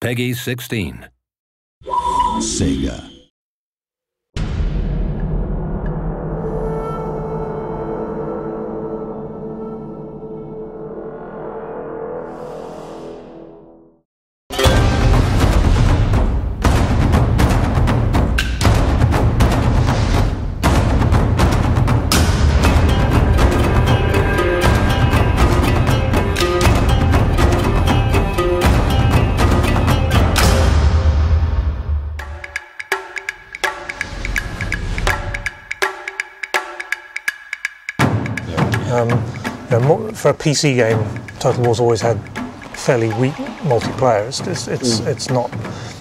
Peggy 16. Sega. For a PC game, Total War's always had fairly weak multiplayer.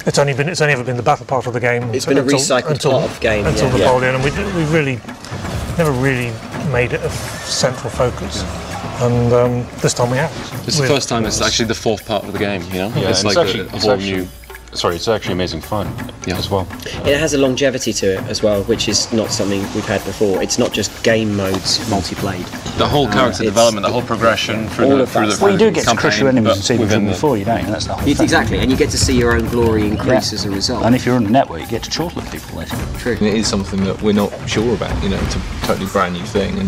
It's only ever been the battle part of the game. It's been a recycled part of the game until Napoleon, and we really never really made it a central focus. And this time we have. It's the first time it's actually the fourth part of the game. You know, yeah, it's like a whole new. Sorry, it's actually amazing fun as well. It has a longevity to it as well, which is not something we've had before. It's not just game modes multi-played. The whole character development, the whole progression through the Well, you do get to crush your enemies and see them before, you don't, and that's the whole thing. Exactly, and you get to see your own glory increase as a result. And if you're on the network, you get to chortle at people later. True. It is something that we're not sure about, you know, it's a totally brand new thing,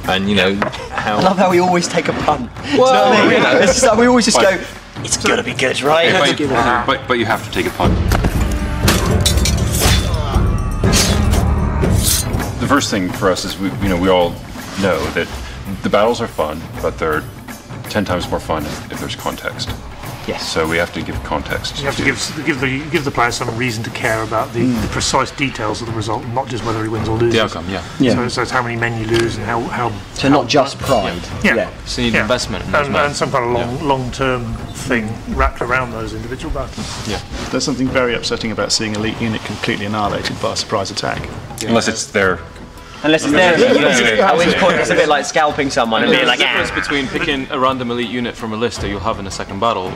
and you know, how... I love how we always take a punt. Well, you know what I mean? You know, it's just like we always just go, it's gonna be good, right? But you have to take a punt. The first thing for us is we all know that the battles are fun, but they're 10 times more fun if there's context. Yes. So we have to give context. You have to give the player some reason to care about the precise details of the result, not just whether he wins or loses. The outcome, yeah. So it's how many men you lose and how. So not just pride. Yeah. So you need investment in and some kind of long-term thing wrapped around those individual battles. Yeah. There's something very upsetting about seeing elite unit completely annihilated by a surprise attack. Yeah. Unless it's their. Unless it's there, at which point it's a bit like scalping someone and being like, difference between picking a random elite unit from a list that you'll have in a second battle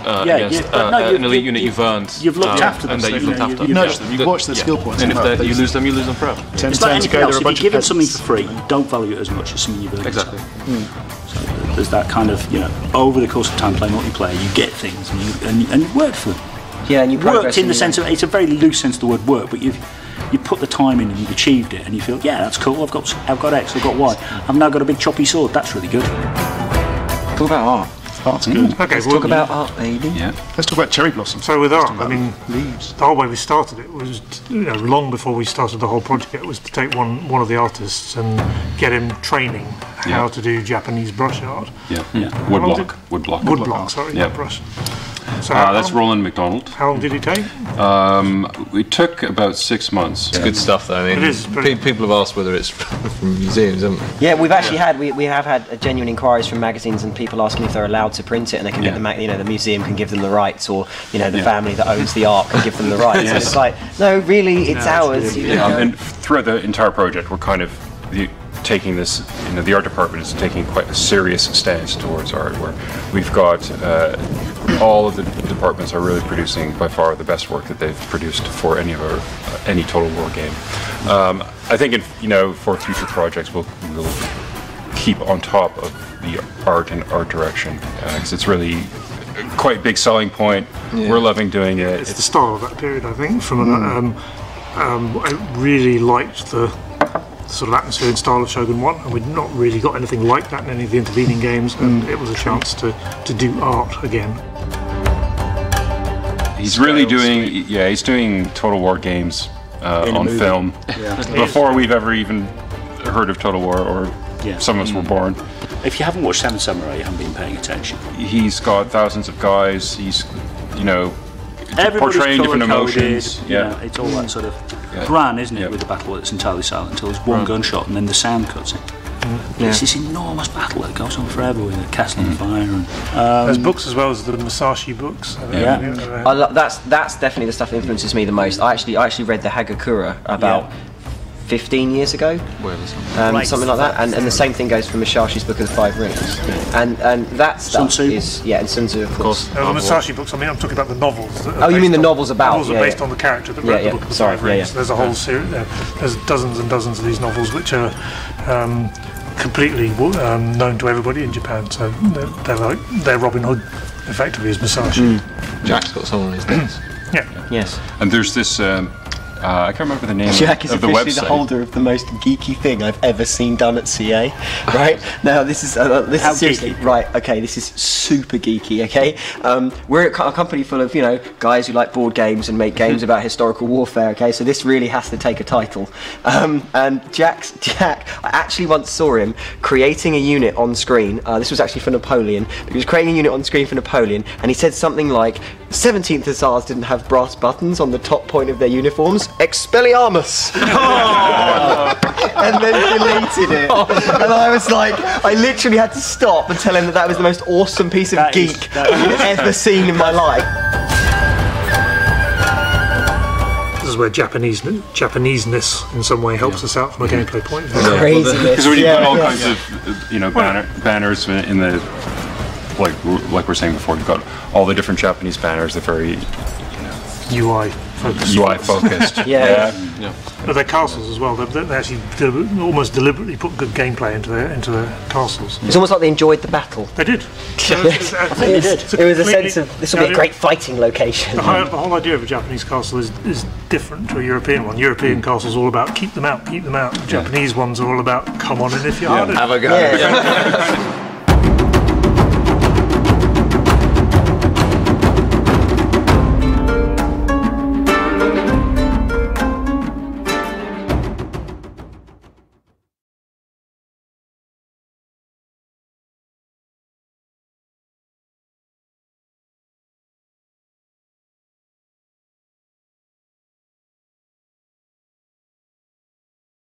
against an elite unit you've earned. You've looked after them. And that you've looked after. You've nurtured them, you've watched their skill points. And if you lose them forever. It's like anything else, if you give them something for free, you don't value it as much as something you've earned. Exactly. So there's that kind of, over the course of time playing multiplayer, you get things and you've worked for them. Yeah, and you worked in the sense of, it's a very loose sense of the word work, but you put the time in and you've achieved it, and you feel, yeah, that's cool. I've got X, I've got Y. I've now got a big choppy sword. That's really good. Talk about art. Art's good. Okay, let's talk about art, baby. Yeah. Let's talk about cherry blossom. So with art, I mean, leaves. The whole way we started it was, long before we started the whole project, it was to take one of the artists and get him training how to do Japanese brush art. Woodblock. Sorry, not brush. So that's Roland McDonald. How long did it take? We took about 6 months. It's good stuff, though. I mean, it is. People have asked whether it's from museums, haven't they? Yeah, we've actually had we have had genuine inquiries from magazines and people asking if they're allowed to print it, and they can get the museum can give them the rights, or the family that owns the art can give them the rights. And it's like, no, really, it's ours. And throughout the entire project, we're kind of taking this, the art department is taking quite a serious stance towards art, where we've got all of the departments are really producing by far the best work that they've produced for any Total War game. I think for future projects we'll keep on top of the art and art direction, because it's really quite a big selling point. We're loving doing it. It's the style of that period, I think. I really liked the sort of atmosphere and style of Shogun 1, and we'd not really got anything like that in any of the intervening games, and it was a chance to do art again. He's really doing, he's doing Total War games on film before we've ever even heard of Total War, or some of us were born. If you haven't watched Seven Samurai, you haven't been paying attention. He's got thousands of guys. He's, portraying different emotions. It's all that sort of Bran, isn't it, with the battle that's entirely silent until there's one gunshot and then the sound cuts in. It's this enormous battle that goes on forever with the castle on fire. And, there's books as well as the Musashi books. That's definitely the stuff that influences me the most. I actually read the Hagakure about 15 years ago, something like that, and the same thing goes for Musashi's Book of the Five Rings, and that stuff is and Sun Tzu, of course. The Musashi books. I mean, I'm talking about the novels. You mean the novels about? Novels are based on the character that wrote the Book of the Five Rings. There's a whole series. There's dozens and dozens of these novels which are completely known to everybody in Japan. So they're Robin Hood effectively as Musashi. Jack's got someone on his desk. Yeah. Yes. And there's this. I can't remember the name Jack is of the officially website. the holder of the most geeky thing I've ever seen done at CA. Right now, this is seriously geeky? right. Okay, this is super geeky. Okay, we're a company full of guys who like board games and make games about historical warfare. Okay, so this really has to take a title. And Jack, I actually once saw him creating a unit on screen. This was actually for Napoleon. He was creating a unit on screen for Napoleon, and he said something like, 17th Hussars didn't have brass buttons on the top point of their uniforms. Expelliarmus! And then deleted it. And I was like, I literally had to stop and tell him that was the most awesome piece of geek I've ever seen in my life. This is where Japaneseness in some way helps us out from a gameplay point of view. Craziness. Because when you've got all kinds of banners in the like we're saying before, you've got all the different Japanese banners. They're very UI focused. UI focused. Yeah. But their castles as well. They actually almost deliberately put good gameplay into their castles. It's almost like they enjoyed the battle. They did. I think they did. It was a sense of this will be a great fighting location. The whole idea of a Japanese castle is different to a European one. European castles are all about keep them out. The Japanese ones are all about come on in if you're hard enough. Have a go. Yeah.